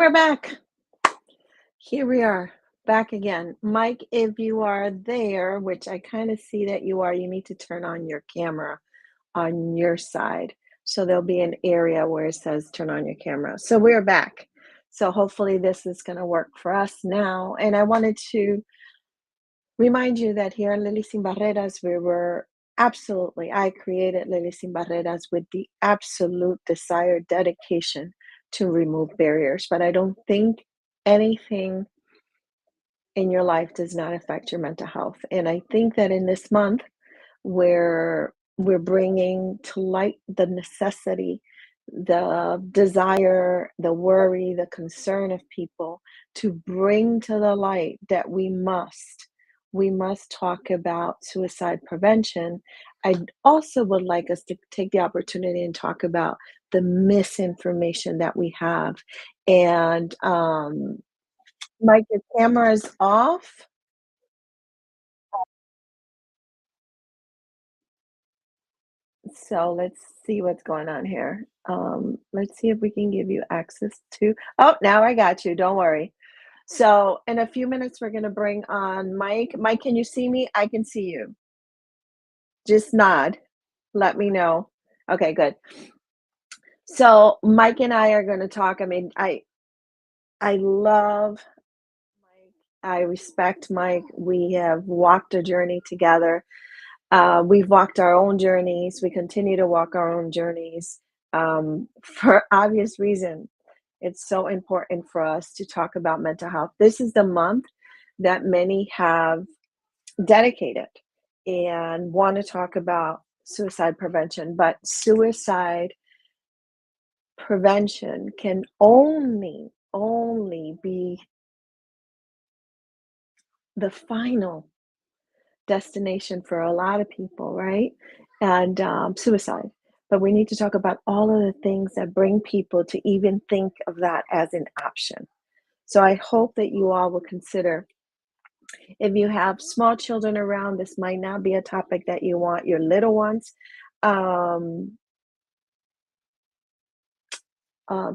we're back. Here we are, back again. Mike, if you are there, which I kind of see that you are, you need to turn on your camera on your side. So there'll be an area where it says turn on your camera. So we're back. So hopefully this is going to work for us now. And I wanted to remind you that here at Lily Sin Barreras, we were absolutely, I created Lily Sin Barreras with the absolute desire, dedication to remove barriers. But I don't think anything in your life does not affect your mental health. And I think that in this month, where we're bringing to light the necessity, the desire, the worry, the concern of people to bring to the light that we must talk about suicide prevention. I also would like us to take the opportunity and talk about the misinformation that we have. And Mike, your camera is off. So let's see what's going on here. Let's see if we can give you access to. Oh, now I got you. Don't worry. So in a few minutes, we're going to bring on Mike. Mike, can you see me? I can see you. Just nod. Let me know. Okay, good. So Mike and I are going to talk. I mean, I love Mike. I respect Mike. We have walked a journey together. We've walked our own journeys. We continue to walk our own journeys for obvious reason. It's so important for us to talk about mental health. This is the month that many have dedicated and want to talk about suicide prevention, but suicide prevention can only be the final destination for a lot of people, right? And suicide. But we need to talk about all of the things that bring people to even think of that as an option. So I hope that you all will consider, if you have small children around, this might not be a topic that you want your little ones um,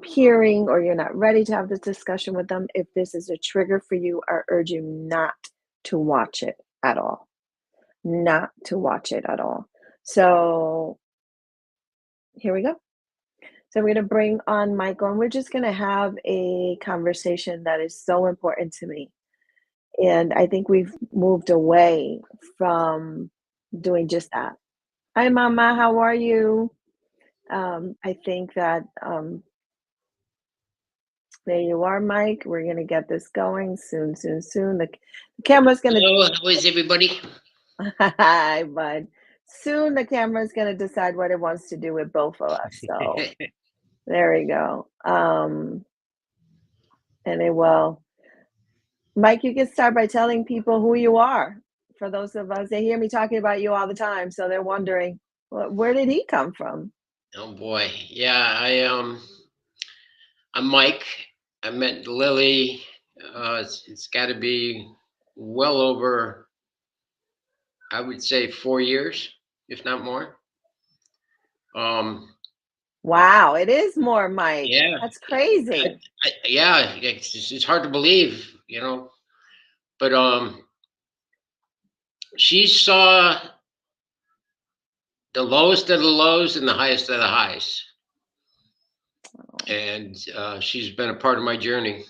hearing, or you're not ready to have this discussion with them. If this is a trigger for you, I urge you not to watch it at all. Not to watch it at all. So here we go. So we're going to bring on Michael, and we're just going to have a conversation that is so important to me. And I think we've moved away from doing just that. Hi, Mama. How are you? I think that there you are, Mike. We're going to get this going soon, soon, soon. The camera's going Hello, how is everybody? to, hi, bud. Soon the camera's going to decide what it wants to do with both of us. So there we go. And it will. Mike, you can start by telling people who you are. For those of us, they hear me talking about you all the time, so they're wondering, where did he come from? Oh boy, yeah, I'm Mike. I met Lily. It's got to be well over, I would say, 4 years, if not more. Um, Wow, it is more, Mike. yeah, That's crazy. yeah, it's hard to believe, but she saw the lowest of the lows and the highest of the highs, Oh, and she's been a part of my journey.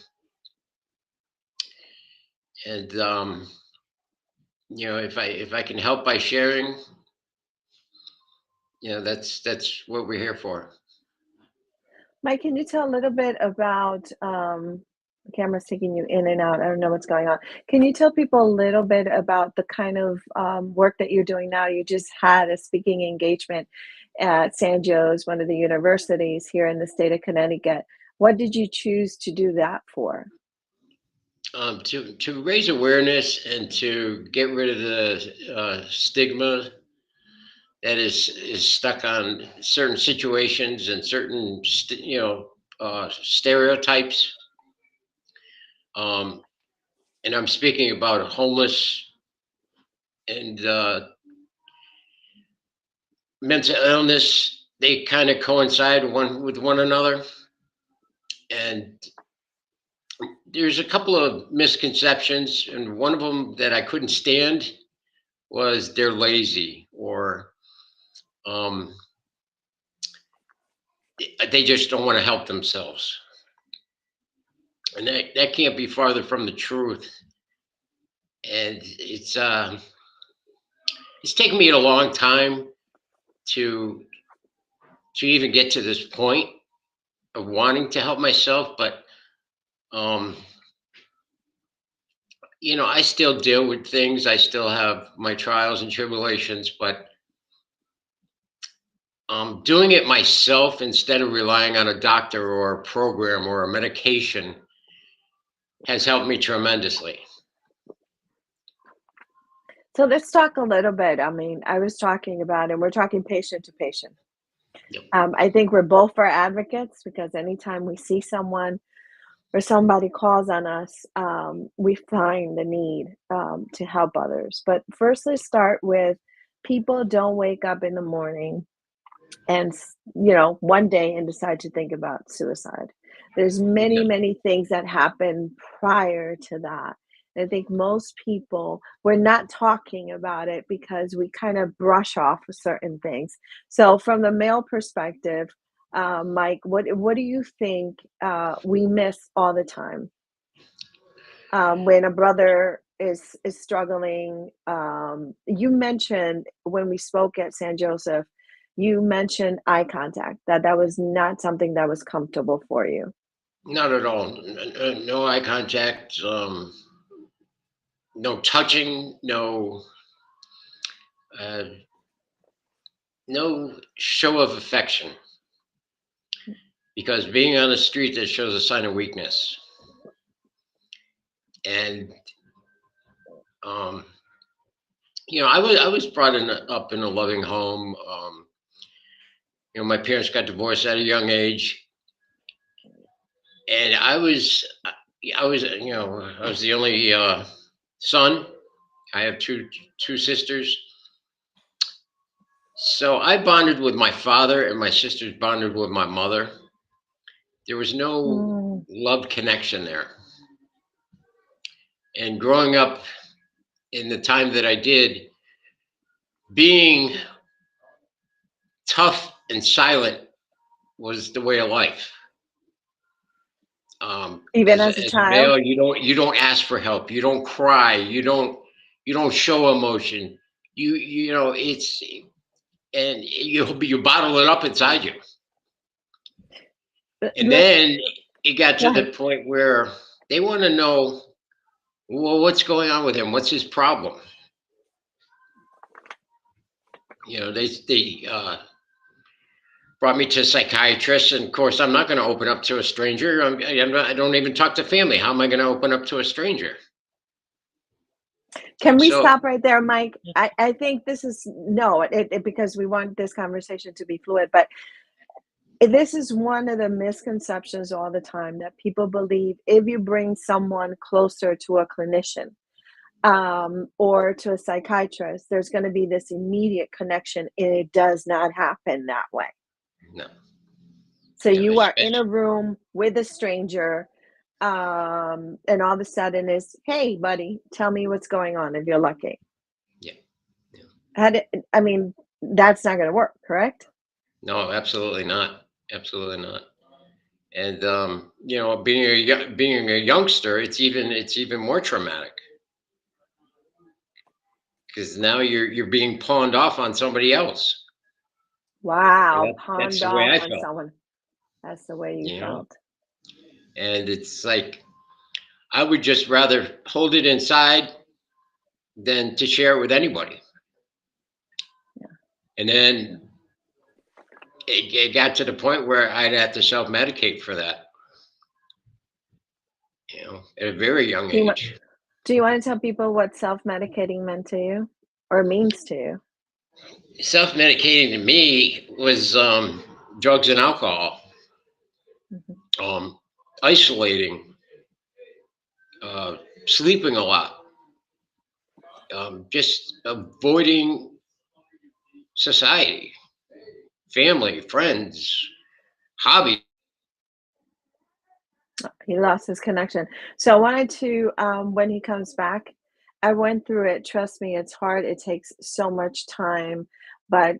And if I can help by sharing, that's what we're here for. Mike, can you tell a little bit about the camera's taking you in and out. I don't know what's going on. Can you tell people a little bit about the kind of work that you're doing now? You just had a speaking engagement at San Joe's, one of the universities here in the state of Connecticut. What did you choose to do that for? To raise awareness and to get rid of the stigma that is stuck on certain situations and certain stereotypes. Um, and I'm speaking about homeless and mental illness. They kind of coincide one with one another, and there's a couple of misconceptions, and one of them that I couldn't stand was they're lazy, or um, they just don't want to help themselves, and that can't be farther from the truth. And it's taken me a long time to even get to this point of wanting to help myself, but um, I still deal with things. I still have my trials and tribulations, but doing it myself instead of relying on a doctor or a program or a medication has helped me tremendously. So let's talk a little bit. I mean, I was talking about, and we're talking patient to patient. Yep. I think we're both for advocates because anytime we see someone or somebody calls on us, we find the need to help others. But first, let's start with people don't wake up in the morning and one day and decide to think about suicide. There's No. many things that happen prior to that. I think most people, we're not talking about it because we kind of brush off certain things. So from the male perspective, Mike, what do you think we miss all the time when a brother is struggling? You mentioned when we spoke at San Joseph, you mentioned eye contact, that was not something that was comfortable for you. Not at all. No eye contact. No touching. Uh, no show of affection. Because being on the street, that shows a sign of weakness. And um, I was brought up in a loving home. My parents got divorced at a young age, and I was the only son. I have two sisters, so I bonded with my father, and my sisters bonded with my mother. There was no Mm, love connection there. And growing up in the time that I did, being tough and silent was the way of life. even as a As a child? male, you don't ask for help. You don't cry. You don't show emotion. It's and you bottle it up inside you. And Let's then it got go to ahead. the point where they want to know, well, what's going on with him? What's his problem? They brought me to a psychiatrist, and of course, I'm not going to open up to a stranger. I don't even talk to family. How am I going to open up to a stranger? Can we So stop right there, Mike? I think this is no, because we want this conversation to be fluid, but this is one of the misconceptions all the time that people believe if you bring someone closer to a clinician or to a psychiatrist, there's going to be this immediate connection, and it does not happen that way. no, So no, you are in a especially room with a stranger, and all of a sudden is, hey, buddy, tell me what's going on if you're lucky. yeah, yeah. I mean, that's not going to work, correct? No, absolutely not. Absolutely not. And being a youngster, it's even more traumatic because now you're being pawned off on somebody else. And Wow, that's pawned the way off I on felt. someone. That's the way you You know, felt. and it's like I would just rather hold it inside than to share it with anybody. Yeah, And then it got to the point where I'd have to self medicate for that. At a very young Do you want age. do you want to tell people what self-medicating meant to you or means to you? Self medicating to me was drugs and alcohol, Mhm. um, isolating, uh, sleeping a lot, just avoiding society, family, friends, hobbies. He lost his connection. So I wanted to, when he comes back, I went through it. Trust me, it's hard. It takes so much time, but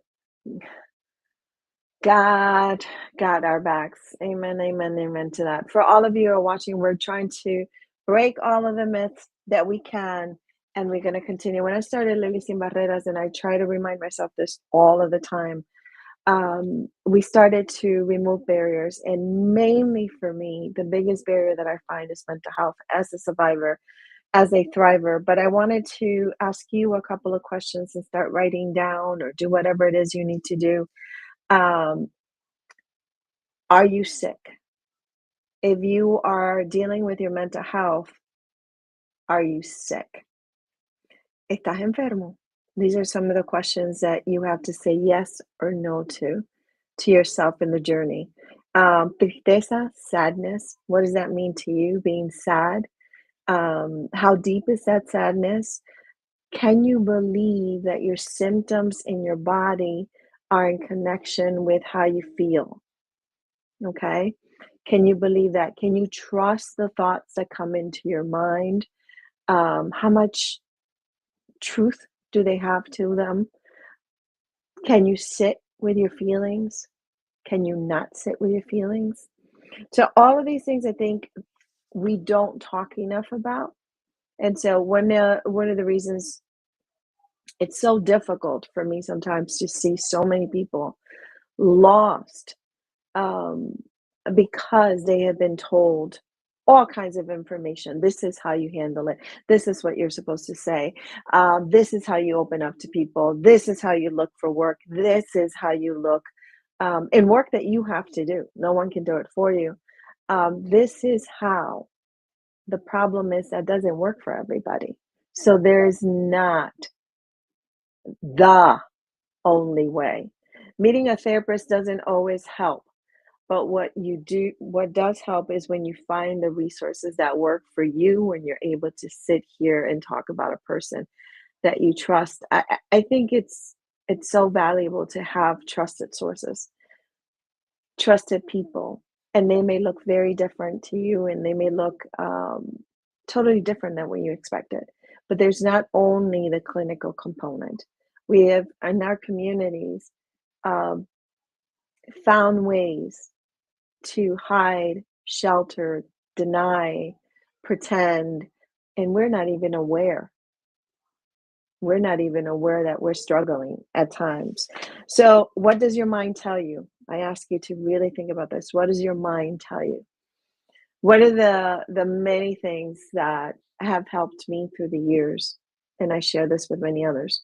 God got our backs. Amen, amen, amen to that. For all of you who are watching, we're trying to break all of the myths that we can, and we're going to continue. When I started Lily Sin Barreras, and I try to remind myself this all of the time, we started to remove barriers. And mainly for me, the biggest barrier that I find is mental health as a survivor, as a thriver. But I wanted to ask you a couple of questions and start writing down or do whatever it is you need to do. Um, are you sick? If you are dealing with your mental health, are you sick? ¿Estás enfermo? These are some of the questions that you have to say yes or no to yourself in the journey. Tristeza, sadness, what does that mean to you, being sad? How deep is that sadness? Can you believe that your symptoms in your body are in connection with how you feel? Okay. Can you believe that? Can you trust the thoughts that come into your mind? How much truth do they have to them? Can you sit with your feelings? Can you not sit with your feelings? So, all of these things I think we don't talk enough about. And so, one of the reasons it's so difficult for me sometimes to see so many people lost, um, because they have been told all kinds of information. This is how you handle it. This is what you're supposed to say. This is how you open up to people. This is how you look for work. This is how you look in work that you have to do. No one can do it for you. This is how. The problem is that doesn't work for everybody. So there's not the only way. Meeting a therapist doesn't always help. But what does help is when you find the resources that work for you, when you're able to sit here and talk about a person that you trust. I think it's so valuable to have trusted sources, trusted people, and they may look very different to you, and they may look totally different than what you expected. But there's not only the clinical component. We have in our communities um, found ways to hide, shelter, deny, pretend, and we're not even aware. We're not even aware that we're struggling at times. So, what does your mind tell you? I ask you to really think about this. What does your mind tell you? What are the many things that have helped me through the years, and I share this with many others,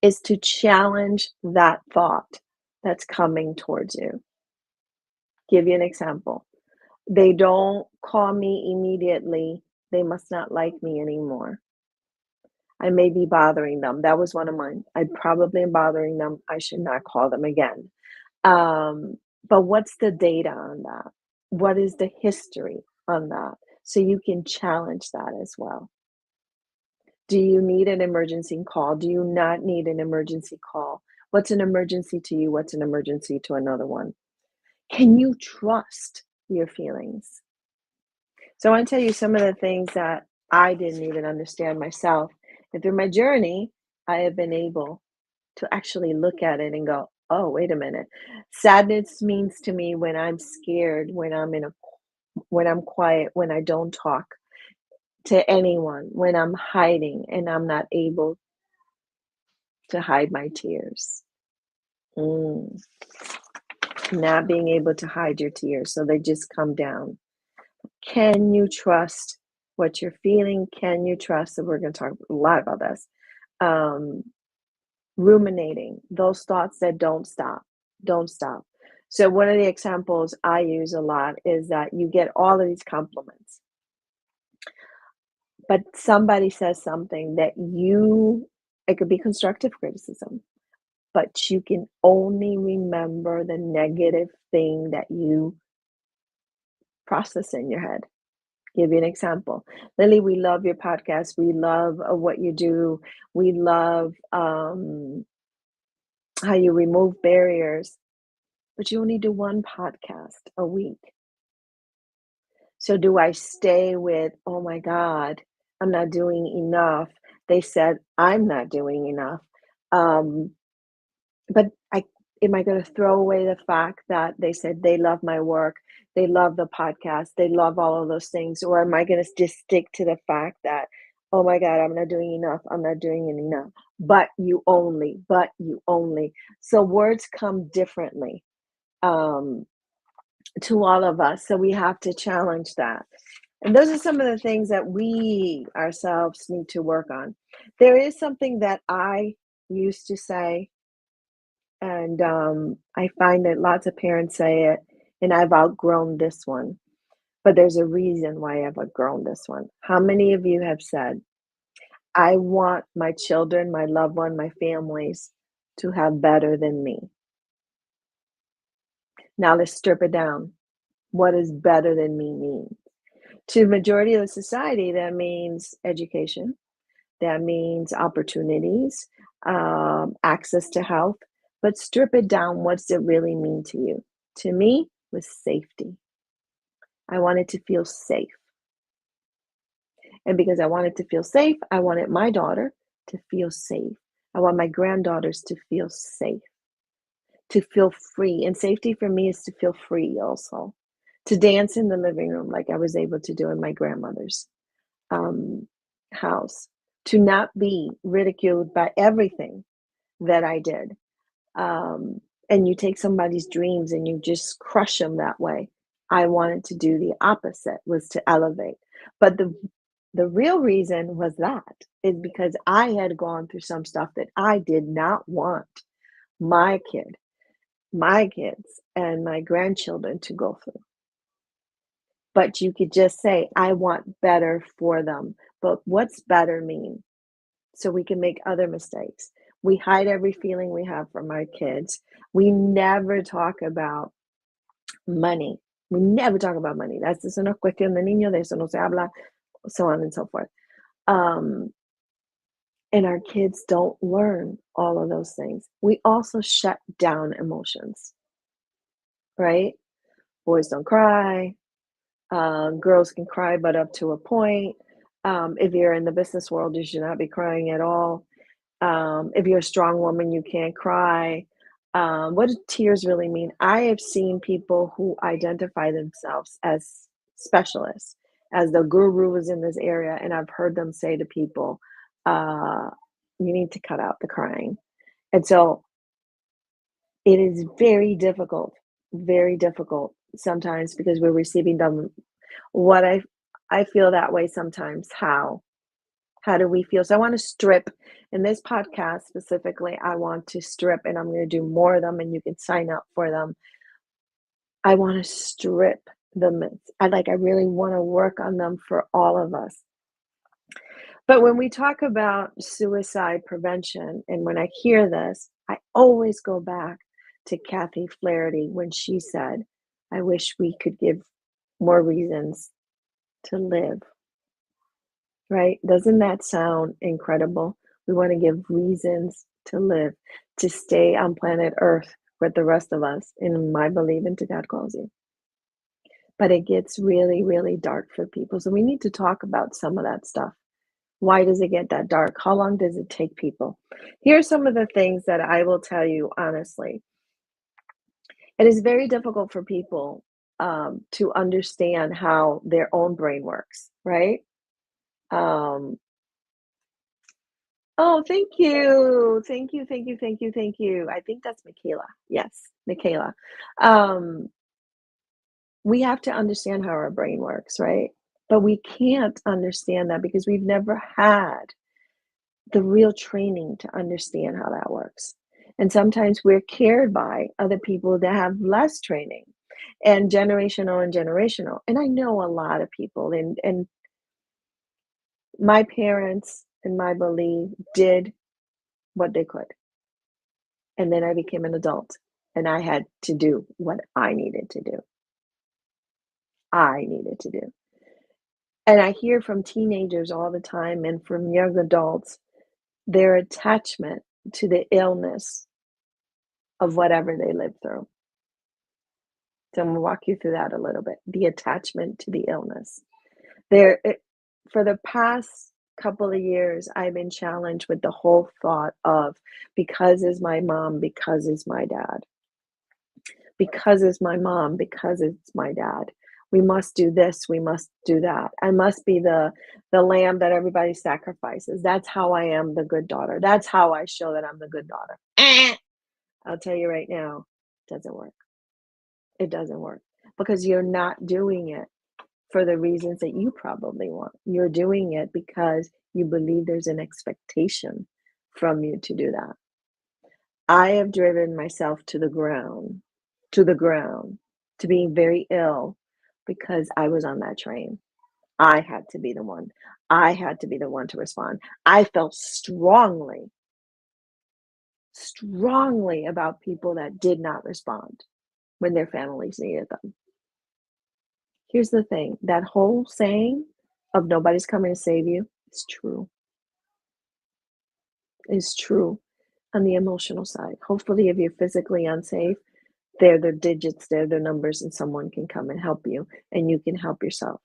is to challenge that thought that's coming towards you. Give you an example. They don't call me immediately. They must not like me anymore. I may be bothering them. That was one of mine. I probably am bothering them. I should not call them again. But what's the data on that? What is the history on that? So you can challenge that as well. Do you need an emergency call? Do you not need an emergency call? What's an emergency to you? What's an emergency to another one? Can you trust your feelings? So I want to tell you some of the things that I didn't even understand myself. And through my journey, I have been able to actually look at it and go, oh, wait a minute. Sadness means to me when I'm scared, when I'm quiet, when I don't talk to anyone, when I'm hiding and I'm not able to hide my tears. Mm, not being able to hide your tears. So they just come down. Can you trust what you're feeling? Can you trust? And we're going to talk a lot about this. Um, ruminating, those thoughts that don't stop, don't stop. So, one of the examples I use a lot is that you get all of these compliments, but somebody says something that it could be constructive criticism, but you can only remember the negative thing that you process in your head. Give you an example. Lily, we love your podcast. We love what you do. We love how you remove barriers, but you only do one podcast a week. So do I stay with, "Oh my god, I'm not doing enough. They said I'm not doing enough." Um, but I am I gonna throw away the fact that they said they love my work, they love the podcast, they love all of those things, or am I gonna just stick to the fact that, "Oh my god, I'm not doing enough, I'm not doing it enough." But you only. So words come differently, um, to all of us, so we have to challenge that. And those are some of the things that we ourselves need to work on. There is something that I used to say, and I find that lots of parents say it, and I've outgrown this one. But there's a reason why I've outgrown this one. How many of you have said, I want my children, my loved one, my families to have better than me? Now let's strip it down. What does better than me mean? To the majority of the society, that means education, that means opportunities, access to health. But strip it down. What's it really mean to you? To me, was safety. I wanted to feel safe. And because I wanted to feel safe, I wanted my daughter to feel safe. I want my granddaughters to feel safe, to feel free. And safety for me is to feel free also, to dance in the living room like I was able to do in my grandmother's um, house, to not be ridiculed by everything that I did. And you take somebody's dreams and you just crush them that way. I wanted to do the opposite, was to elevate. But the real reason was that is because I had gone through some stuff that I did not want my kid, my kids, and my grandchildren to go through. But you could just say, I want better for them. But what's better mean? So we can make other mistakes. We hide every feeling we have from our kids. We never talk about money. We never talk about money. That's eso no es cuestión de niños, de eso no se habla, so on and so forth. Um, and our kids don't learn all of those things. We also shut down emotions, right? Boys don't cry. Girls can cry, but up to a point. If you're in the business world, you should not be crying at all. If you're a strong woman, you can't cry. What do tears really mean? I have seen people who identify themselves as specialists, as the gurus in this area, and I've heard them say to people, uh, you need to cut out the crying. And so it is very difficult sometimes because we're receiving them. What I feel that way sometimes. How do we feel? So I want to strip in this podcast specifically. I want to strip, and I'm going to do more of them, and you can sign up for them. I want to strip the myths. I really want to work on them for all of us. But when we talk about suicide prevention, and when I hear this, I always go back to Kathy Flaherty when she said, I wish we could give more reasons to live, right? Doesn't that sound incredible? We want to give reasons to live, to stay on planet Earth with the rest of us, in my belief into God calls you. But it gets really, really dark for people. So we need to talk about some of that stuff. Why does it get that dark? How long does it take people? Here's some of the things that I will tell you honestly. It is very difficult for people to understand how their own brain works, right? Um, oh, thank you. Thank you, thank you, thank you, thank you. I think that's Michaela. Yes, Michaela. Um, we have to understand how our brain works, right? But we can't understand that because we've never had the real training to understand how that works. And sometimes we're cared by other people that have less training and generational and generational. And I know a lot of people, and my parents, in my belief, did what they could. And then I became an adult and I had to do what I needed to do. I needed to do. And I hear from teenagers all the time and from young adults their attachment to the illness of whatever they lived through. So I'm gonna walk you through that a little bit. The attachment to the illness. There, for the past couple of years, I've been challenged with the whole thought of because is my mom, because is my dad, because is my mom, because it's my dad. We must do this, we must do that. I must be the lamb that everybody sacrifices. That's how I am the good daughter. That's how I show that I'm the good daughter. I'll tell you right now, it doesn't work. It doesn't work because you're not doing it for the reasons that you probably want. You're doing it because you believe there's an expectation from you to do that. I have driven myself to the ground, to being very ill because I was on that train. I had to be the one. I had to be the one to respond. I felt strongly, strongly about people that did not respond when their families needed them. Here's the thing, that whole saying of nobody's coming to save you is true. Is true on the emotional side. Hopefully, if you're physically unsafe, they're the digits, they're the numbers, and someone can come and help you, and you can help yourself.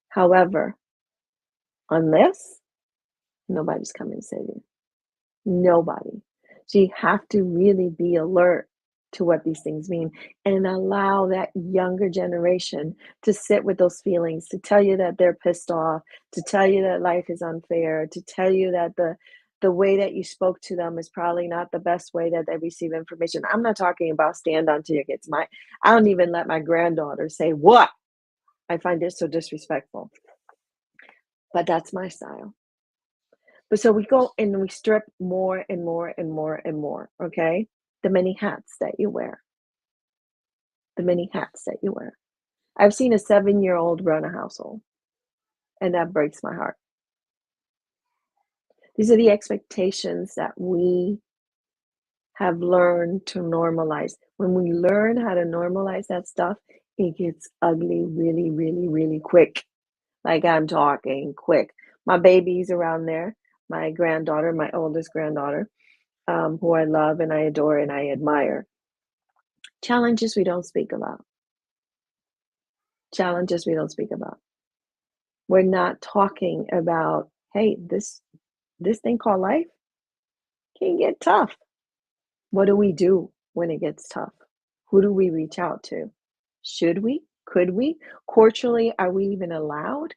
However, on this, nobody's coming to save you. Nobody. So you have to really be alert to what these things mean and allow that younger generation to sit with those feelings, to tell you that they're pissed off, to tell you that life is unfair, to tell you that the way that you spoke to them is probably not the best way that they receive information. I'm not talking about stand on to your kids. I don't even let my granddaughter say what. I find it so disrespectful. But that's my style. But so we go and we strip more and more and more and more, okay? The many hats that you wear. The many hats that you wear. I've seen a 7-year-old run a household, and that breaks my heart. These are the expectations that we have learned to normalize. When we learn how to normalize that stuff, it gets ugly really, really, really quick. Like I'm talking quick. My baby's around there, my granddaughter, my oldest granddaughter, who I love and I adore and I admire. Challenges we don't speak about. Challenges we don't speak about. We're not talking about, hey, this thing called life can get tough. What do we do when it gets tough? Who do we reach out to? Should we? Could we? Culturally, are we even allowed?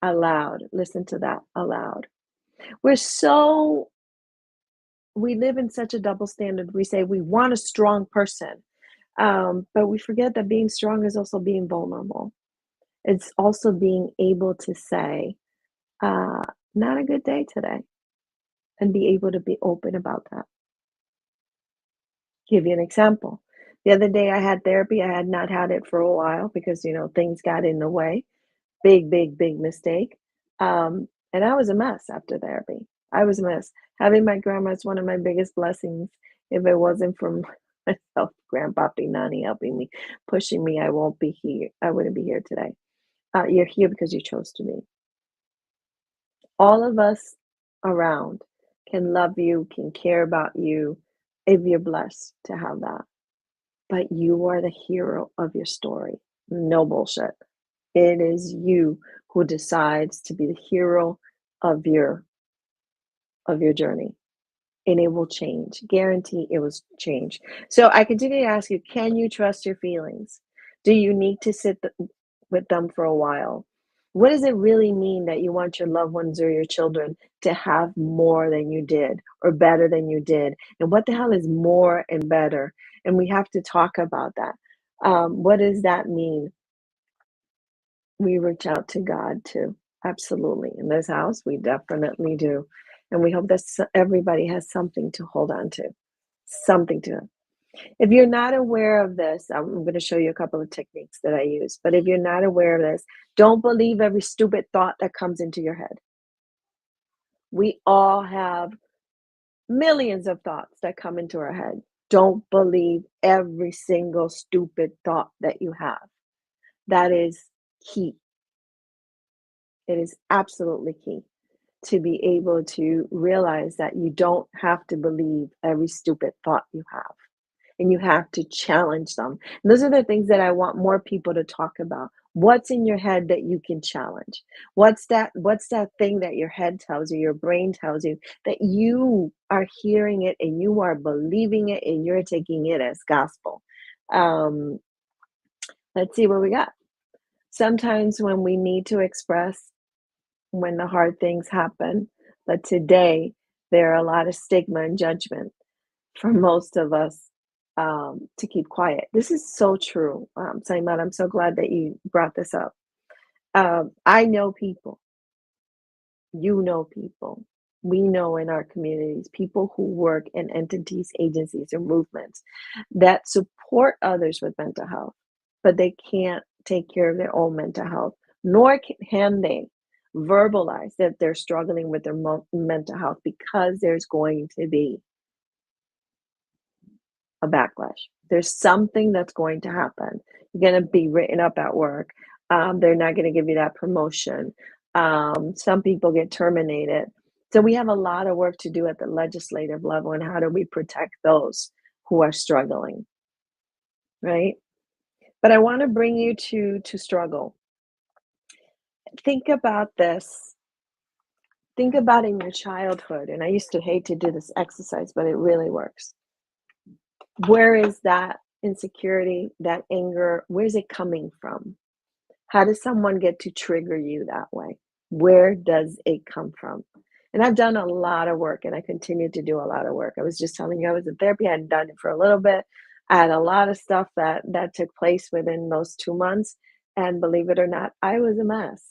Allowed. Listen to that. Allowed. We're so we live in such a double standard. We say we want a strong person, but we forget that being strong is also being vulnerable. It's also being able to say, uh, not a good day today, and be able to be open about that. Give you an example. The other day I had therapy. I had not had it for a while because, things got in the way. Big, big, big mistake. And I was a mess after therapy. I was a mess. Having my grandma is one of my biggest blessings. If it wasn't for myself, Grandpappy Nani helping me, pushing me, I won't be here. I wouldn't be here today. You're here because you chose to be. All of us around can love you, can care about you if you're blessed to have that. But you are the hero of your story. No bullshit. It is you who decides to be the hero of your journey. And it will change. Guarantee it will change. So I continue to ask you, can you trust your feelings? Do you need to sit with them for a while? What does it really mean that you want your loved ones or your children to have more than you did or better than you did? And what the hell is more and better? And we have to talk about that. What does that mean? We reach out to God too. Absolutely. In this house, we definitely do. And we hope that everybody has something to hold on to, something to. If you're not aware of this, I'm going to show you a couple of techniques that I use. But if you're not aware of this, don't believe every stupid thought that comes into your head. We all have millions of thoughts that come into our head. Don't believe every single stupid thought that you have. That is key. It is absolutely key to be able to realize that you don't have to believe every stupid thought you have. and you have to challenge them. And those are the things that I want more people to talk about. What's in your head that you can challenge? What's that thing that your head tells you, your brain tells you that you are hearing it and you are believing it and you're taking it as gospel. Um, let's see what we got. Sometimes when we need to express when the hard things happen, but today there are a lot of stigma and judgment for most of us to keep quiet. This is so true, Simon. I'm so glad that you brought this up. I know people, you know people, we know in our communities, people who work in entities, agencies, or movements that support others with mental health, but they can't take care of their own mental health, nor can they verbalize that they're struggling with their mental health because there's going to be a backlash. There's something that's going to happen. You're going to be written up at work. They're not going to give you that promotion. Some people get terminated. So we have a lot of work to do at the legislative level. And how do we protect those who are struggling, right? But I want to bring you to struggle. Think about this. Think about in your childhood. And I used to hate to do this exercise, but it really works. Where is that insecurity, that anger, where's it coming from? How does someone get to trigger you that way? Where does it come from? And I've done a lot of work and I continue to do a lot of work. I was just telling you I was in therapy, I hadn't done it for a little bit. I had a lot of stuff that took place within those 2 months. And believe it or not, I was a mess.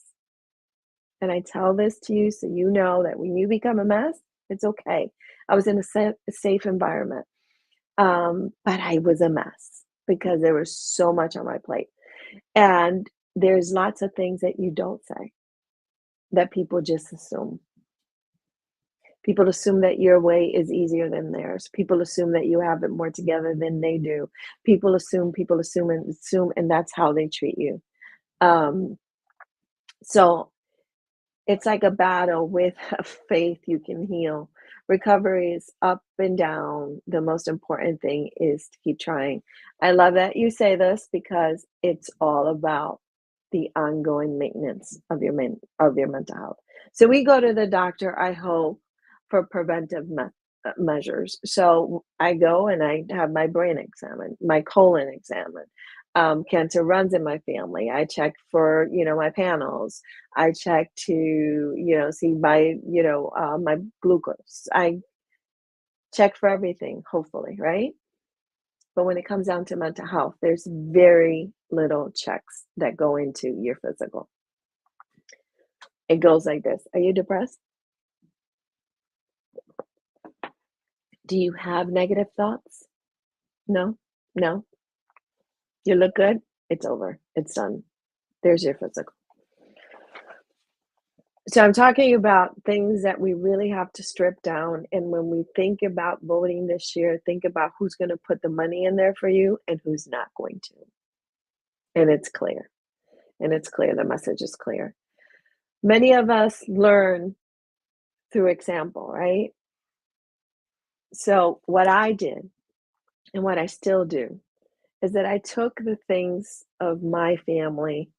And I tell this to you so you know that when you become a mess, it's okay. I was in a safe environment. But I was a mess because there was so much on my plate. And there's lots of things that you don't say that people just assume. People assume that your way is easier than theirs. People assume that you have it more together than they do. People assume, and assume, and that's how they treat you. Um, so it's like a battle with faith you can heal. Recovery is up and down. The most important thing is to keep trying. I love that you say this because it's all about the ongoing maintenance of your mental health. So we go to the doctor, I hope, for preventive measures. So I go and I have my brain examined, my colon examined. Cancer runs in my family. I check for, my panels. I check to, see my glucose. I check for everything, hopefully, right? But when it comes down to mental health, there's very little checks that go into your physical. It goes like this. Are you depressed? Do you have negative thoughts? No? No? You look good? It's over. It's done. There's your physical. So I'm talking about things that we really have to strip down. And when we think about voting this year, think about who's going to put the money in there for you and who's not going to. And it's clear. And it's clear. The message is clear. Many of us learn through example, right? So what I did and what I still do is that I took the things of my family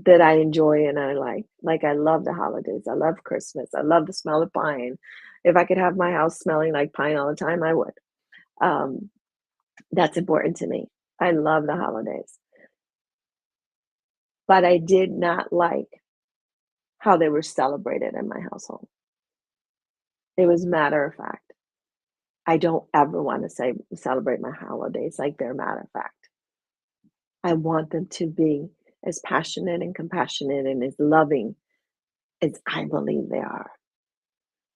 that I enjoy and I like. Like I love the holidays. I love Christmas. I love the smell of pine. If I could have my house smelling like pine all the time, I would. Um, that's important to me. I love the holidays. But I did not like how they were celebrated in my household. It was matter of fact. I don't ever want to say celebrate my holidays like they're matter of fact. I want them to be as passionate and compassionate and as loving as I believe they are.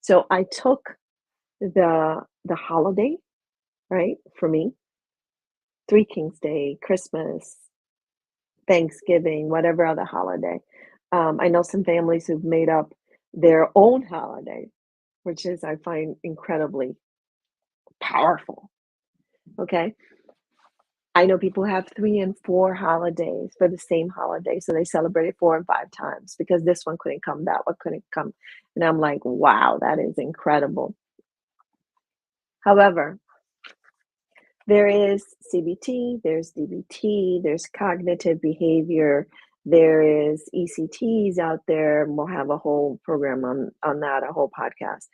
So I took the holiday, right, for me, Three Kings Day, Christmas, Thanksgiving, whatever other holiday. I know some families who've made up their own holiday, which is I find incredibly powerful. Okay. I know people have 3 and 4 holidays for the same holiday, so they celebrate it 4 and 5 times because this one couldn't come, that one couldn't come, and I'm like, "Wow, that is incredible." However, There is CBT, there's DBT, there's cognitive behavior, there is ECTs out there, and we'll have a whole program on that, a whole podcast.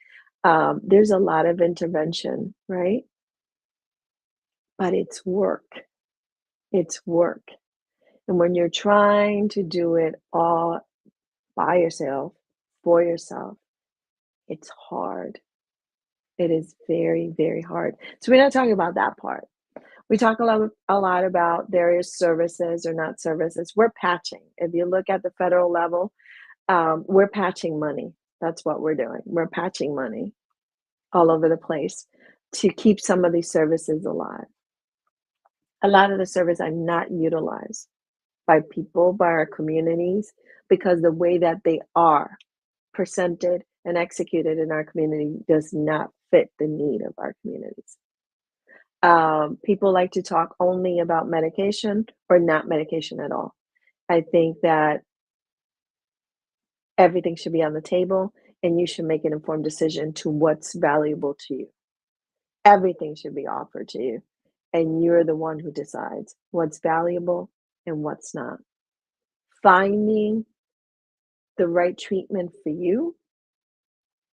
There's a lot of intervention, right? But it's work. It's work. And when you're trying to do it all by yourself, for yourself, it's hard. It is very, very hard. So we're not talking about that part. We talk a lot about there is services or not services. We're patching. If you look at the federal level, we're patching money. That's what we're doing. We're patching money all over the place to keep some of these services alive. A lot of the services are not utilized by people, by our communities, because the way that they are presented and executed in our community does not fit the need of our communities. People like to talk only about medication or not medication at all. I think that everything should be on the table and you should make an informed decision to what's valuable to you. Everything should be offered to you, and you're the one who decides what's valuable and what's not. Finding the right treatment for you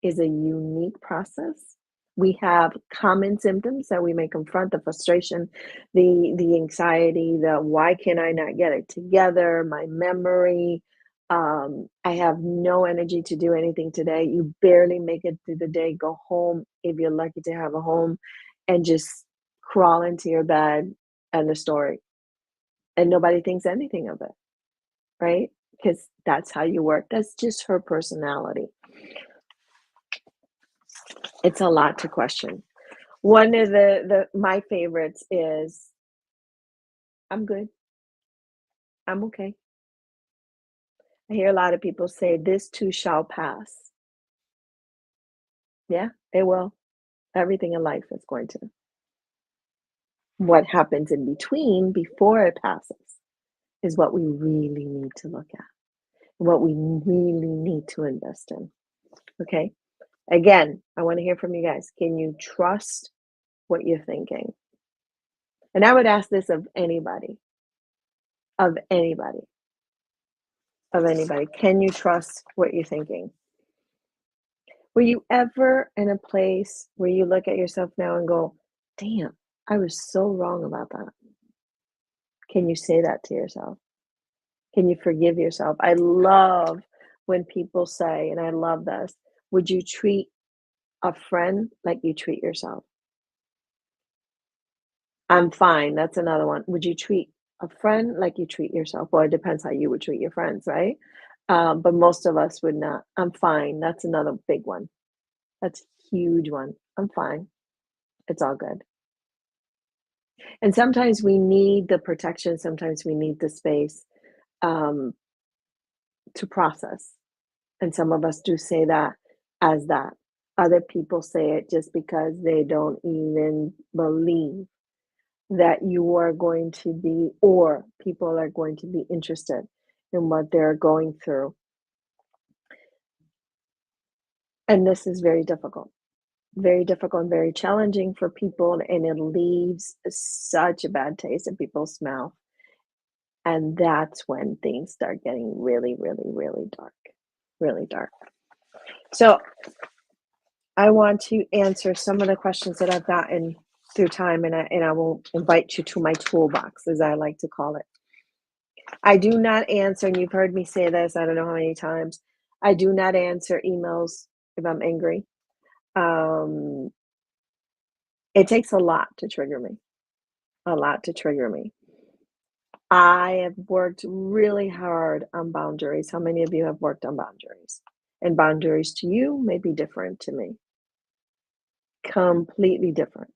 is a unique process. We have common symptoms that we may confront: the frustration, the anxiety, the why can I not get it together, my memory. I have no energy to do anything today. You barely make it through the day. Go home if you're lucky to have a home and just crawl into your bed. End the story. And nobody thinks anything of it, right? Because that's how you work. That's just her personality. It's a lot to question. One of the my favorites is, "I'm good. I'm okay." I hear a lot of people say, "This too shall pass." Yeah, it will. Everything in life is going to. What happens in between, before it passes, is what we really need to look at, what we really need to invest in, okay? Again, I wanna hear from you guys. Can you trust what you're thinking? And I would ask this of anybody, of anybody, of anybody. Can you trust what you're thinking? Were you ever in a place where you look at yourself now and go, "Damn, I was so wrong about that"? Can you say that to yourself? Can you forgive yourself? I love when people say, and I love this, "Would you treat a friend like you treat yourself?" I'm fine, that's another one. Would you treat a friend like you treat yourself? Well, it depends how you would treat your friends, right? But most of us would not. I'm fine, that's another big one. That's a huge one. I'm fine. It's all good. And sometimes we need the protection, sometimes we need the space, um, to process. And some of us do say that as that. Other people say it just because they don't even believe that you are going to be, or people are going to be interested in what they're going through. And this is very difficult and very challenging for people. And it leaves such a bad taste in people's mouth. And that's when things start getting really, really, really dark, really dark. So I want to answer some of the questions that I've gotten through time, and I will invite you to my toolbox, as I like to call it. I do not answer, and you've heard me say this, I don't know how many times. I do not answer emails if I'm angry. Um, it takes a lot to trigger me, a lot to trigger me. I have worked really hard on boundaries. How many of you have worked on boundaries? And boundaries to you may be different to me, completely different.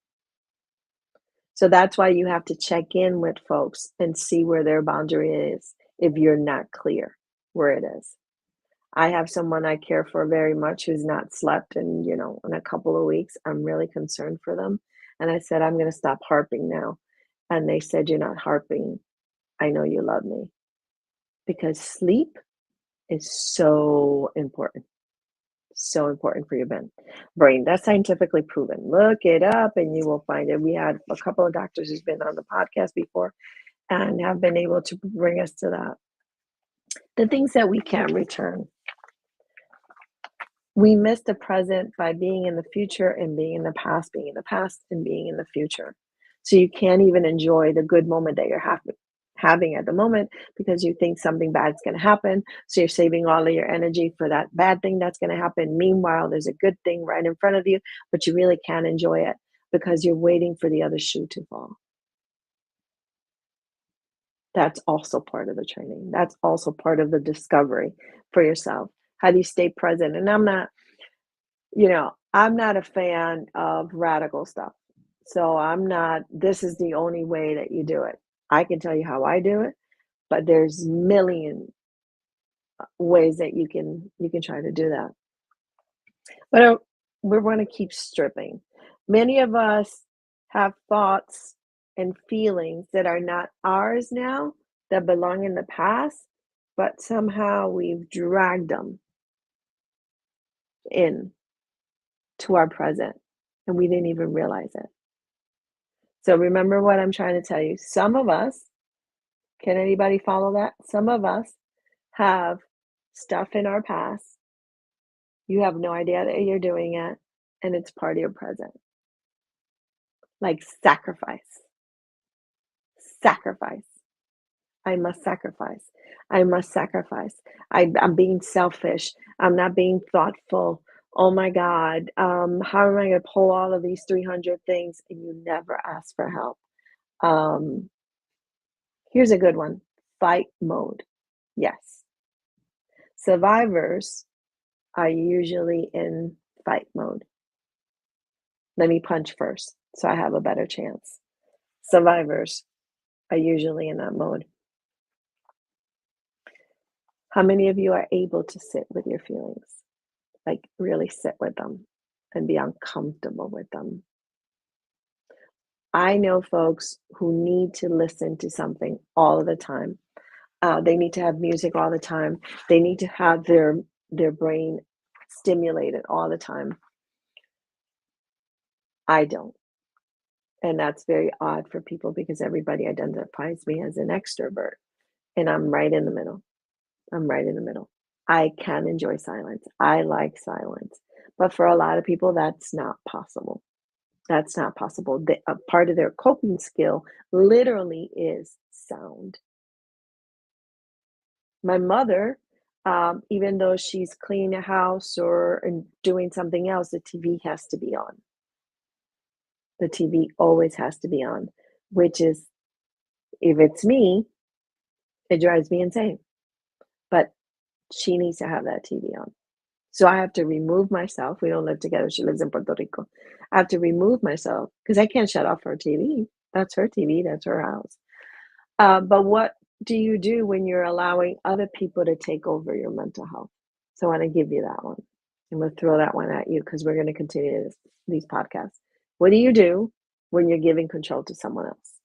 So that's why you have to check in with folks and see where their boundary is if you're not clear where it is. I have someone I care for very much who's not slept in a couple of weeks. I'm really concerned for them. And I said, I'm going to stop harping now. And they said, "You're not harping. I know you love me." Because sleep is so important. so important for your brain. That's scientifically proven. Look it up and you will find it. We had a couple of doctors who's been on the podcast before and have been able to bring us to that. The things that we can't return. We miss the present by being in the future and being in the past, being in the past and being in the future. So you can't even enjoy the good moment that you're having at the moment because you think something bad's going to happen. So you're saving all of your energy for that bad thing that's going to happen. Meanwhile, there's a good thing right in front of you, but you really can't enjoy it because you're waiting for the other shoe to fall. That's also part of the training. That's also part of the discovery for yourself. How do you stay present? And I'm not a fan of radical stuff. So this is the only way that you do it. I can tell you how I do it, but there's million ways that you can try to do that. But we're going to keep stripping. Many of us have thoughts and feelings that are not ours now, that belong in the past, but somehow we've dragged them in to our present and we didn't even realize it. So remember what I'm trying to tell you. Some of us, can anybody follow that? Some of us have stuff in our past. You have no idea that you're doing it, and it's part of your present. Like sacrifice. Sacrifice. I must sacrifice. I must sacrifice. I'm being selfish. I'm not being thoughtful. Oh my God. How am I going to pull all of these 300 things? And you never ask for help. Um, Here's a good one. Fight mode. Yes. Survivors are usually in fight mode. Let me punch first so I have a better chance. Survivors are usually in that mode. How many of you are able to sit with your feelings? Like really sit with them and be uncomfortable with them? I know folks who need to listen to something all the time. They need to have music all the time. They need to have their brain stimulated all the time. I don't. And that's very odd for people because everybody identifies me as an extrovert. And I'm right in the middle. I'm right in the middle. I can enjoy silence. I like silence. But for a lot of people, that's not possible. That's not possible. A part of their coping skill literally is sound. My mother, even though she's cleaning a house or and doing something else, the TV has to be on. The TV always has to be on, which is, if it's me, it drives me insane. But she needs to have that TV on. So I have to remove myself. We don't live together. She lives in Puerto Rico. I have to remove myself because I can't shut off her TV. That's her TV. That's her house. But what do you do when you're allowing other people to take over your mental health? So I want to give you that one. I'm going to throw that one at you because we're going to continue these podcasts. What do you do when you're giving control to someone else?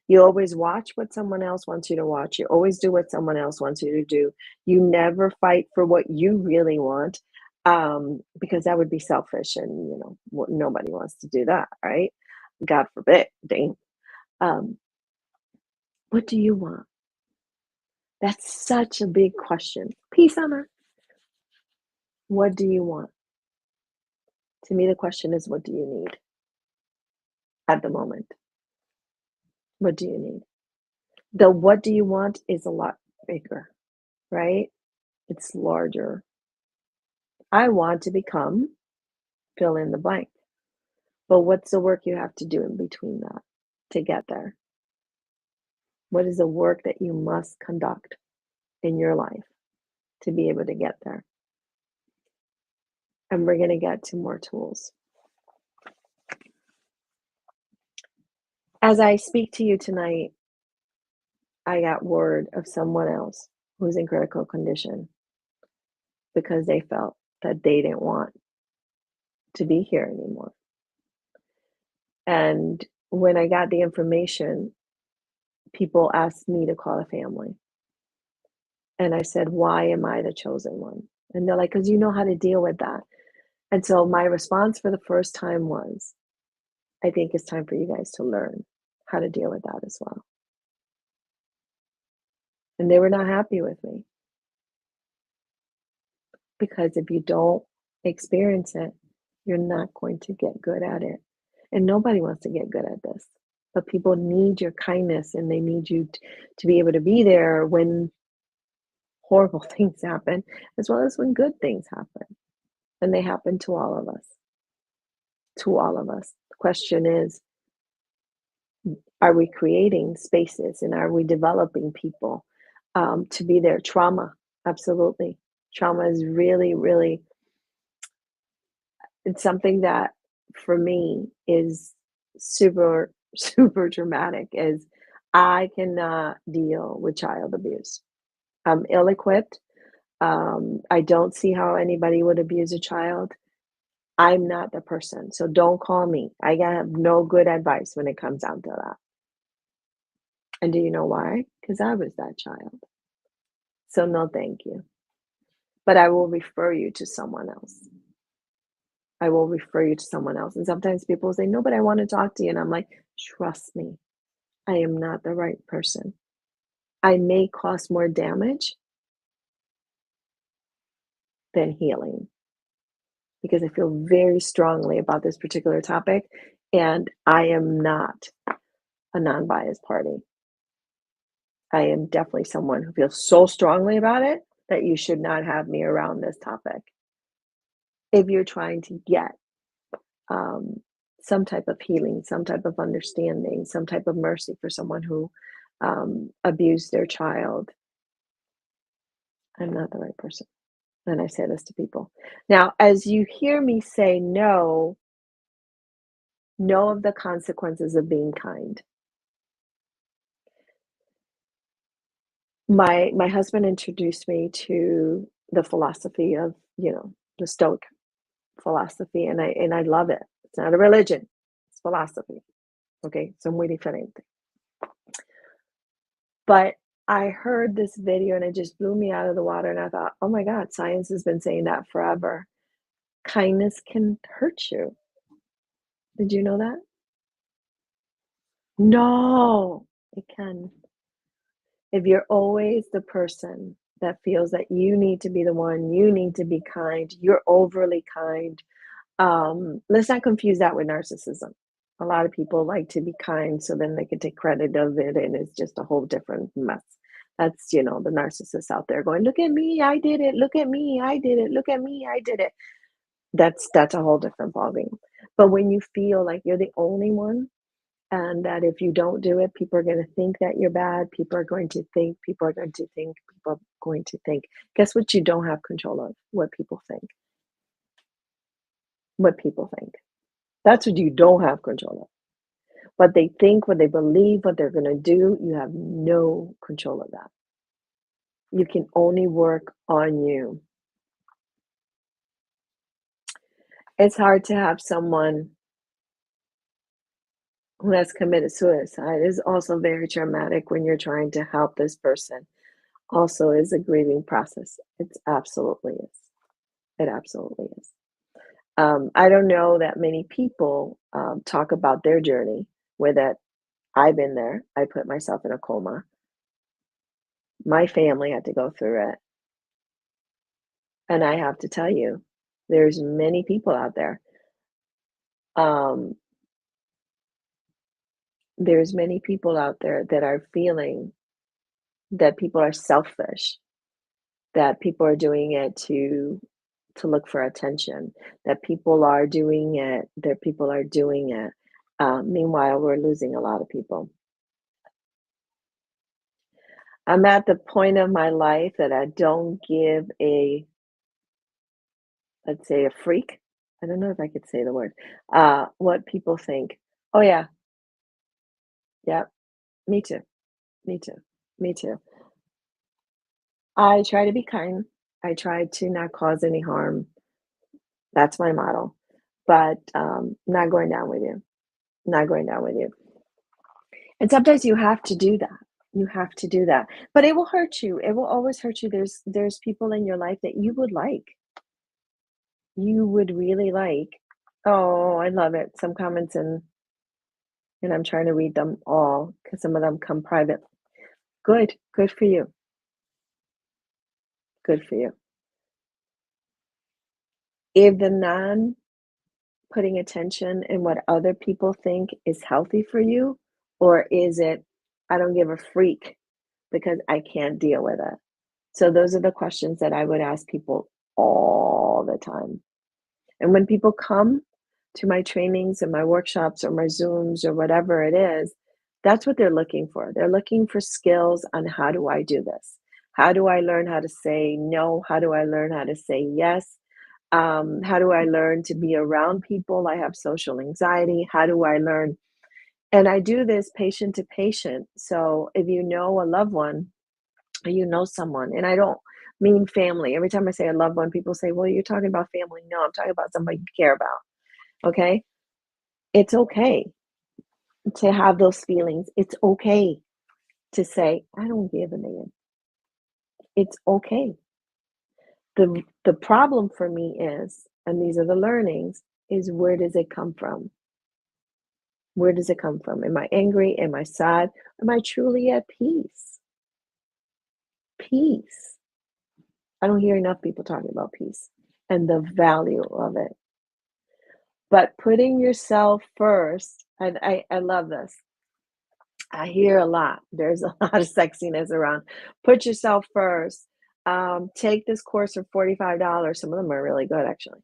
You always watch what someone else wants you to watch. You always do what someone else wants you to do. You never fight for what you really want, because that would be selfish, and nobody wants to do that, right? God forbid. Dang. Um, what do you want? That's such a big question. Peace on earth. What do you want? To me, the question is, what do you need at the moment? What do you need? The what do you want is a lot bigger, right? It's larger. I want to become fill in the blank. But what's the work you have to do in between that to get there? What is the work that you must conduct in your life to be able to get there? And we're going to get to more tools. As I speak to you tonight, I got word of someone else who's in critical condition because they felt that they didn't want to be here anymore. And when I got the information, people asked me to call a family. And I said, why am I the chosen one? And they're like, because you know how to deal with that. And so my response for the first time was, I think it's time for you guys to learn how to deal with that as well. And they were not happy with me because if you don't experience it, you're not going to get good at it. And nobody wants to get good at this. But people need your kindness and they need you to be able to be there when horrible things happen, as well as when good things happen. And they happen to all of us. To all of us. The question is, are we creating spaces and are we developing people to be there? Trauma, absolutely. Trauma is really, really, it's something that for me is super, super dramatic. Is I cannot deal with child abuse. I'm ill equipped. I don't see how anybody would abuse a child. I'm not the person. So don't call me. I have no good advice when it comes down to that. And do you know why? Because I was that child. So no, thank you. But I will refer you to someone else. I will refer you to someone else. And sometimes people say, no, but I want to talk to you. And I'm like, trust me, I am not the right person. I may cause more damage than healing because I feel very strongly about this particular topic. And I am not a non biased party. I am definitely someone who feels so strongly about it that you should not have me around this topic. If you're trying to get um, some type of healing, some type of understanding, some type of mercy for someone who abused their child, I'm not the right person. And I say this to people. Now, as you hear me say no, know of the consequences of being kind. My husband introduced me to the philosophy of, the Stoic philosophy, and I love it. It's not a religion, it's philosophy. Okay, so muy diferente. But I heard this video and it just blew me out of the water, and I thought, oh my God, science has been saying that forever. Kindness can hurt you. Did you know that? No, it can. If you're always the person that feels that you need to be the one, you need to be kind, you're overly kind. Let's not confuse that with narcissism. A lot of people like to be kind so then they can take credit of it, and it's just a whole different mess. That's, the narcissists out there going, look at me, I did it, look at me, I did it, look at me, I did it. That's a whole different ballgame. But when you feel like you're the only one, and that if you don't do it, people are going to think that you're bad, people are going to think, people are going to think, people are going to think. Guess what you don't have control of? What people think. What people think. That's what you don't have control of. What they think, what they believe, what they're going to do, you have no control of that. You can only work on you. It's hard to have someone who has committed suicide. It's also very traumatic when you're trying to help this person. Also, is a grieving process. It absolutely is. It absolutely is. I don't know that many people talk about their journey where that I've been there. I put myself in a coma. My family had to go through it. And I have to tell you, there's many people out there. Um, there's many people out there that are feeling that people are selfish, that people are doing it to look for attention, that people are doing it, that people are doing it. Meanwhile, we're losing a lot of people. I'm at the point of my life that I don't give let's say, a freak. I don't know if I could say the word, what people think. Oh, yeah, yeah, me too, me too, me too. I try to be kind. I try to not cause any harm. That's my model. But not going down with you. Not going down with you. And sometimes you have to do that. You have to do that. But it will hurt you. It will always hurt you. There's people in your life that you would like. You would really like. Oh, I love it. Some comments and I'm trying to read them all because some of them come private. Good. Good for you. Good for you. If the non putting attention in what other people think is healthy for you, or is it, I don't give a freak because I can't deal with it? So those are the questions that I would ask people all the time. And when people come to my trainings and my workshops or my Zooms or whatever it is, that's what they're looking for. They're looking for skills on how do I do this? How do I learn how to say no? How do I learn how to say yes? How do I learn to be around people? I have social anxiety. How do I learn? And I do this patient to patient. So if you know a loved one, or you know someone, and I don't mean family. Every time I say a loved one, people say, well, you're talking about family. No, I'm talking about somebody you care about. Okay. It's okay to have those feelings. It's okay to say, I don't give a damn. It's okay. The problem for me is, and these are the learnings, is where does it come from? Where does it come from? Am I angry? Am I sad? Am I truly at peace? Peace. I don't hear enough people talking about peace and the value of it. But putting yourself first, and I love this. I hear a lot. There's a lot of sexiness around. Put yourself first. Take this course for $45. Some of them are really good, actually.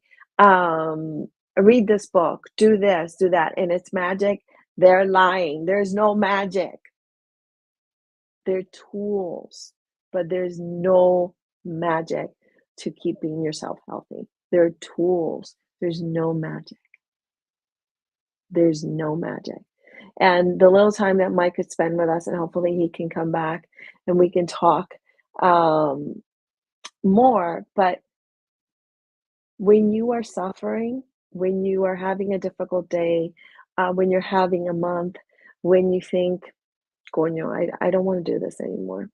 Read this book. Do this, do that. And it's magic. They're lying. There's no magic. They're tools, but there's no magic to keeping yourself healthy. They're tools. There's no magic. There's no magic. And the little time that Mike could spend with us, and hopefully he can come back and we can talk um, more. But when you are suffering, when you are having a difficult day, when you're having a month, when you think, Coño, I don't want to do this anymore,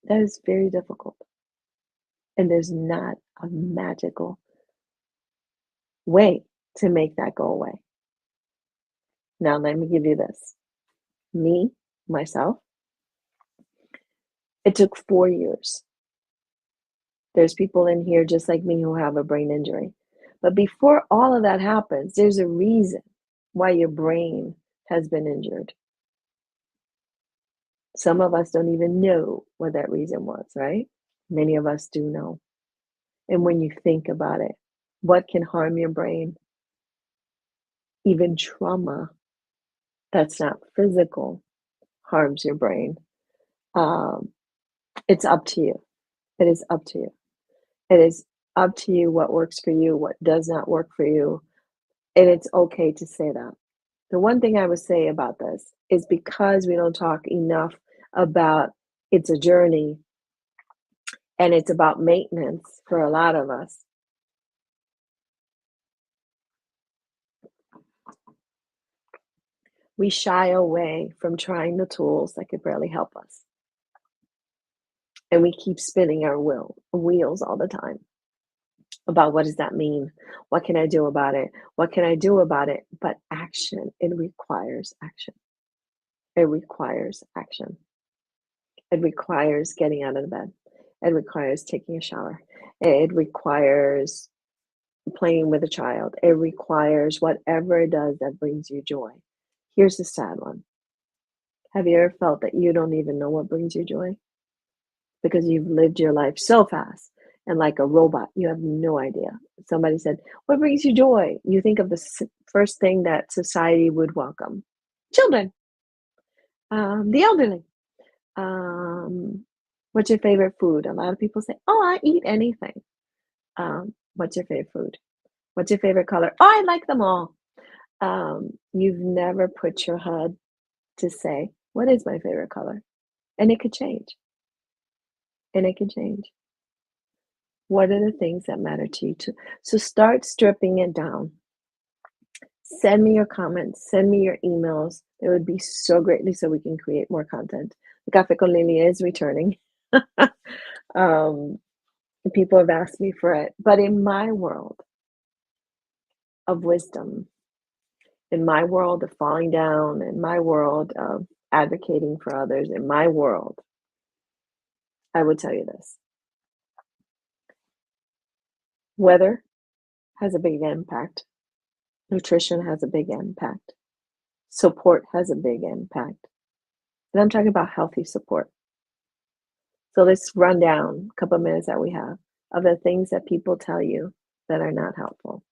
that is very difficult. And there's not a magical way to make that go away. Now, let me give you this. Me, myself, it took 4 years. There's people in here just like me who have a brain injury. But before all of that happens, there's a reason why your brain has been injured. Some of us don't even know what that reason was, right? Many of us do know. And when you think about it, what can harm your brain? Even trauma that's not physical harms your brain. Um, it's up to you. It is up to you. It is up to you what works for you, what does not work for you. And it's okay to say that. The one thing I would say about this is because we don't talk enough about it's a journey and it's about maintenance for a lot of us. We shy away from trying the tools that could barely help us. And we keep spinning our wheels all the time about what does that mean? What can I do about it? What can I do about it? But action, it requires action. It requires action. It requires getting out of the bed. It requires taking a shower. It requires playing with a child. It requires whatever it does that brings you joy. Here's the sad one. Have you ever felt that you don't even know what brings you joy? Because you've lived your life so fast and like a robot, you have no idea. Somebody said, what brings you joy? You think of the first thing that society would welcome: children, the elderly. Um, what's your favorite food? A lot of people say, oh, I eat anything. What's your favorite food? What's your favorite color? Oh, I like them all. You've never put your head to say, what is my favorite color? And it could change. And it can change. What are the things that matter to you too? So start stripping it down. Send me your comments, send me your emails. It would be so greatly so we can create more content. The Cafe con Lily is returning. Um, People have asked me for it. But in my world of wisdom, in my world of falling down, in my world of advocating for others, in my world, I would tell you this. Weather has a big impact. Nutrition has a big impact. Support has a big impact. And I'm talking about healthy support. So let's run down a couple of minutes that we have of the things that people tell you that are not helpful.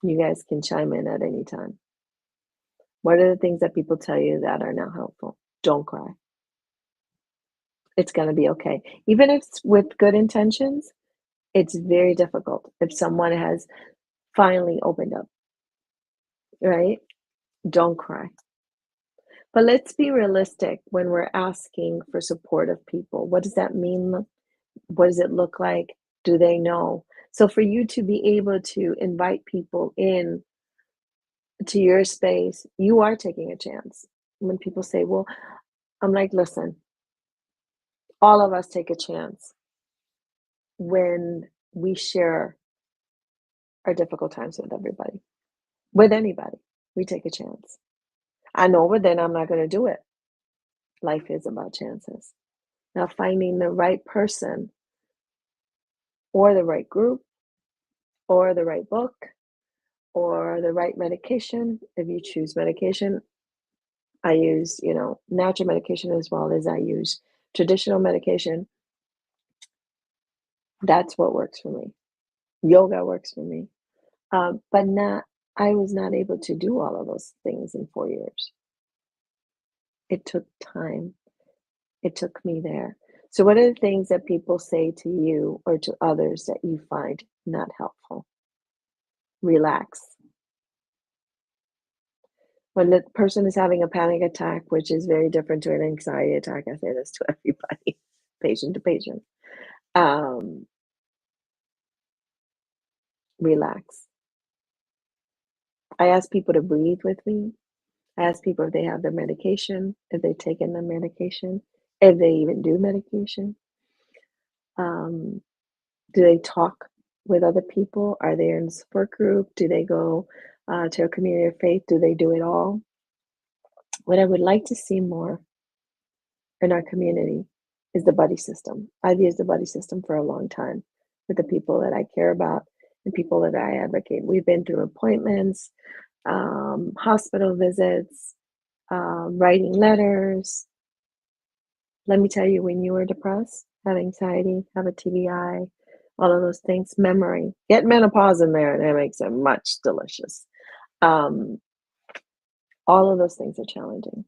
You guys can chime in at any time. What are the things that people tell you that are not helpful? Don't cry. It's going to be okay. Even if it's with good intentions, it's very difficult if someone has finally opened up, right? Don't cry. But let's be realistic when we're asking for support of people. What does that mean? What does it look like? Do they know? So for you to be able to invite people in to your space, you are taking a chance. When people say, well, I'm like, listen, all of us take a chance when we share our difficult times with everybody, with anybody. We take a chance. I know, but then I'm not going to do it. Life is about chances. Now, finding the right person or the right group or the right book or the right medication, if you choose medication, I use, natural medication as well as I use traditional medication. That's what works for me. Yoga works for me. But I was not able to do all of those things in 4 years. It took time. It took me there. So, what are the things that people say to you or to others that you find not helpful? Relax. When the person is having a panic attack, which is very different to an anxiety attack, I say this to everybody, patient to patient. Um, Relax. I ask people to breathe with me. I ask people if they have their medication, if they've taken their medication, if they even do medication. Um, do they talk with other people? Are they in a support group? Do they go to a community of faith? Do they do it all? What I would like to see more in our community is the buddy system. I've used the buddy system for a long time with the people that I care about and people that I advocate. We've been through appointments, hospital visits, writing letters. Let me tell you, when you are depressed, have anxiety, have a TBI, all of those things, memory, get menopause in there, and that makes it much delicious. Um, all of those things are challenging.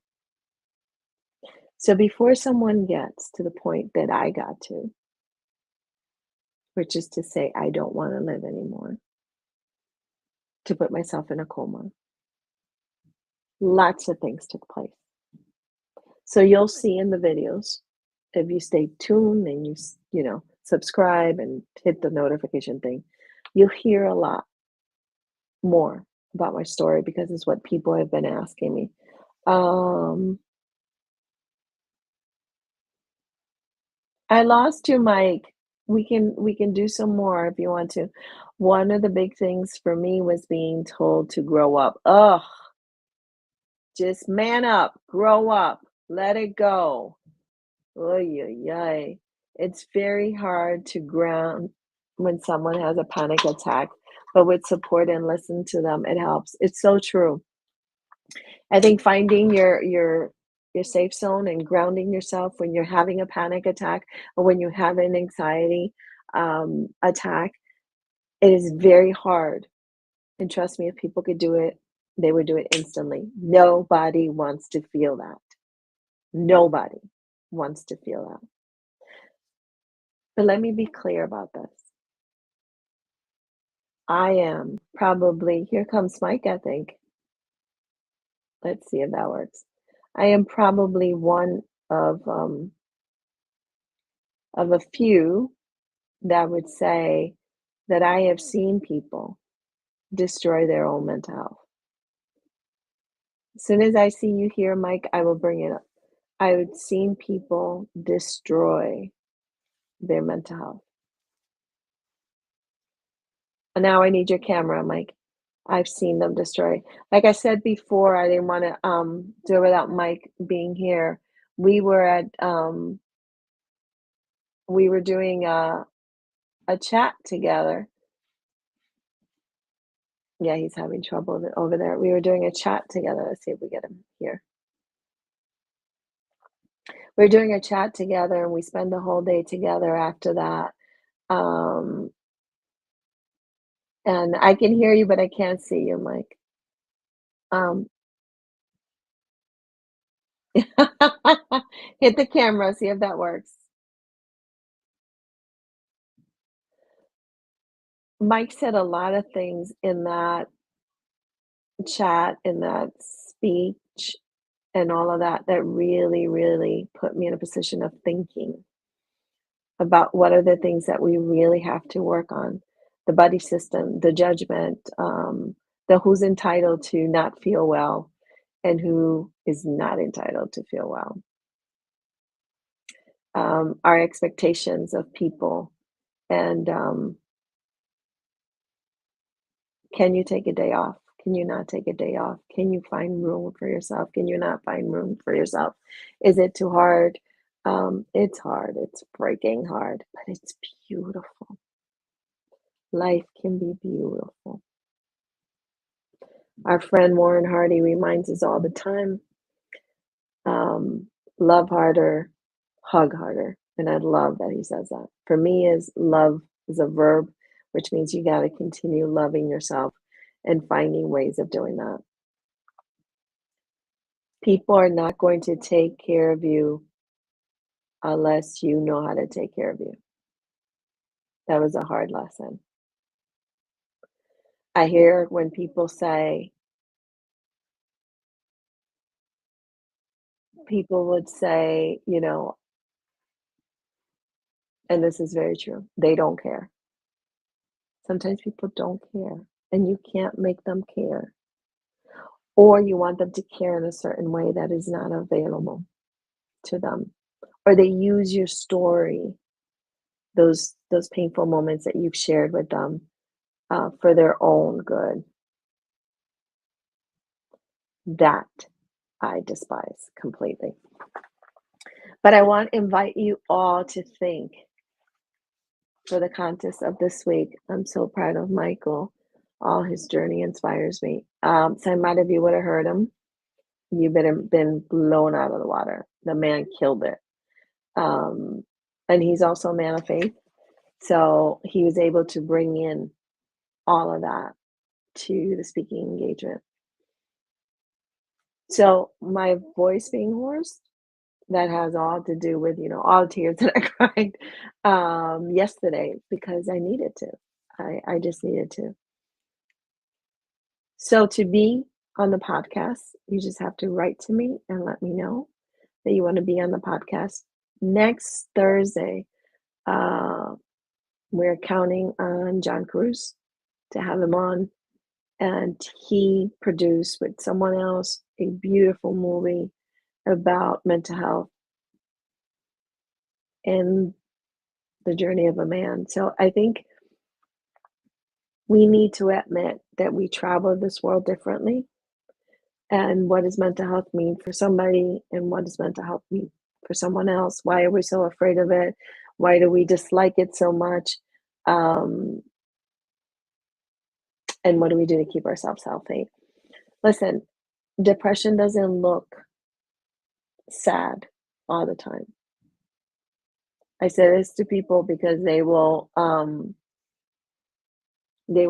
So before someone gets to the point that I got to, which is to say, I don't want to live anymore, to put myself in a coma, lots of things took place. So you'll see in the videos, if you stay tuned and you subscribe and hit the notification thing, you'll hear a lot more about my story because it's what people have been asking me. Um, I lost you, Mike. We can do some more if you want to. One of the big things for me was being told to grow up. Ugh, just man up, grow up, let it go. Oy, oy, oy. It's very hard to ground when someone has a panic attack, but with support and listen to them, it helps. It's so true. I think finding your safe zone and grounding yourself when you're having a panic attack or when you have an anxiety attack, it is very hard. And trust me, if people could do it, they would do it instantly. Nobody wants to feel that. Nobody wants to feel that. But let me be clear about this. I am probably, here comes Mike, I think. Let's see if that works. I am probably one of a few that would say that I have seen people destroy their own mental health. As soon as I see you here, Mike, I will bring it up. I've seen people destroy their mental health. And now I need your camera, Mike. I've seen them destroy. Like I said before, I didn't want to do it without Mike being here. We were at we were doing a chat together. Yeah, he's having trouble over there. We were doing a chat together. Let's see if we get him here. We were doing a chat together and we spend the whole day together after that. Um, and I can hear you, but I can't see you, Mike. Um, hit the camera, see if that works. Mike said a lot of things in that chat, in that speech, and all of that that really, really put me in a position of thinking about what are the things that we really have to work on. The buddy system, the judgment, the who's entitled to not feel well and who is not entitled to feel well. Our expectations of people and can you take a day off? Can you not take a day off? Can you find room for yourself? Can you not find room for yourself? Is it too hard? It's hard. It's breaking hard, but it's beautiful. Life can be beautiful. Our friend Warren Hardy reminds us all the time, um, love harder, hug harder. And I love that he says that. For me, is love is a verb, which means you got to continue loving yourself and finding ways of doing that. People are not going to take care of you unless you know how to take care of you. That was a hard lesson. I hear when people say, people would say, and this is very true, they don't care. Sometimes people don't care, and you can't make them care. Or you want them to care in a certain way that is not available to them. Or they use your story, those painful moments that you've shared with them, for their own good. That I despise completely. But I want to invite you all to think for the contest of this week. I'm so proud of Michael. All his journey inspires me. So might of you would have heard him. You've been blown out of the water. The man killed it. Um, and he's also a man of faith. So he was able to bring in all of that to the speaking engagement. So my voice being hoarse, that has all to do with, all the tears that I cried yesterday because I needed to. I just needed to. So to be on the podcast, you just have to write to me and let me know that you want to be on the podcast. Next Thursday, uh, we're counting on John Cruz to have him on. And he produced with someone else a beautiful movie about mental health and the journey of a man. So I think we need to admit that we travel this world differently. And what does mental health mean for somebody? And what does mental health mean for someone else? Why are we so afraid of it? Why do we dislike it so much? Um, and what do we do to keep ourselves healthy? Listen, depression doesn't look sad all the time. I say this to people because they will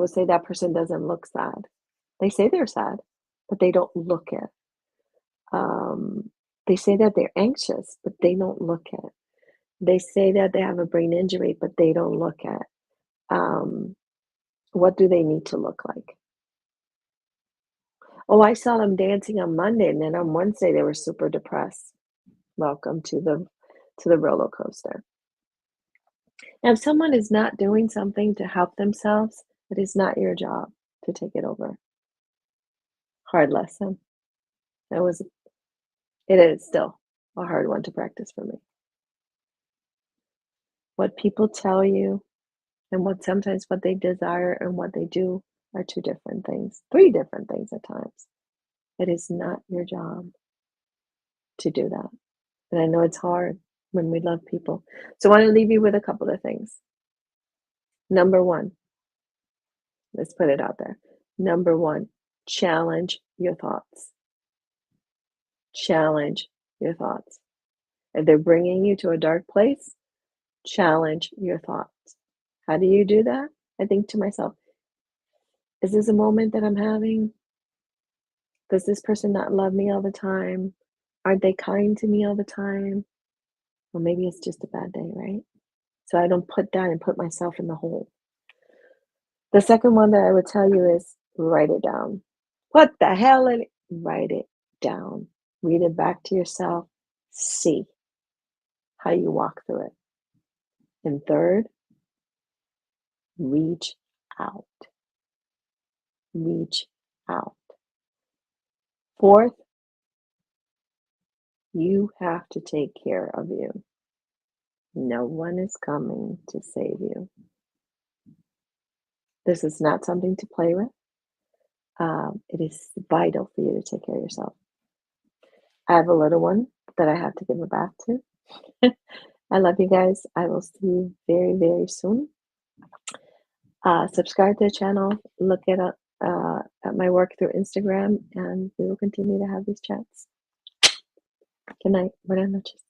say that person doesn't look sad. They say they're sad, but they don't look it. Um, they say that they're anxious, but they don't look it. They say that they have a brain injury, but they don't look at um, what do they need to look like. Oh, I saw them dancing on Monday, and then on Wednesday they were super depressed. Welcome to the roller coaster. Now, if someone is not doing something to help themselves, it is not your job to take it over. Hard lesson. It is still a hard one to practice for me. What people tell you and sometimes what they desire and what they do are two different things, three different things at times. It is not your job to do that. And I know it's hard when we love people. So I want to leave you with a couple of things. Number one, let's put it out there. Number one, challenge your thoughts. Challenge your thoughts. If they're bringing you to a dark place, challenge your thoughts. How do you do that? I think to myself, is this a moment that I'm having? Does this person not love me all the time? Aren't they kind to me all the time? Well, maybe it's just a bad day, right? So I don't put that and put myself in the hole. The second one that I would tell you is write it down. What the hell? Write it down. Read it back to yourself. See how you walk through it. And third, reach out. Reach out. Fourth, you have to take care of you. No one is coming to save you. This is not something to play with. It is vital for you to take care of yourself. I have a little one that I have to give a bath to. I love you guys. I will see you very, very soon. Subscribe to the channel. Look at my work through Instagram, and we will continue to have these chats. Good night. Buenas noches.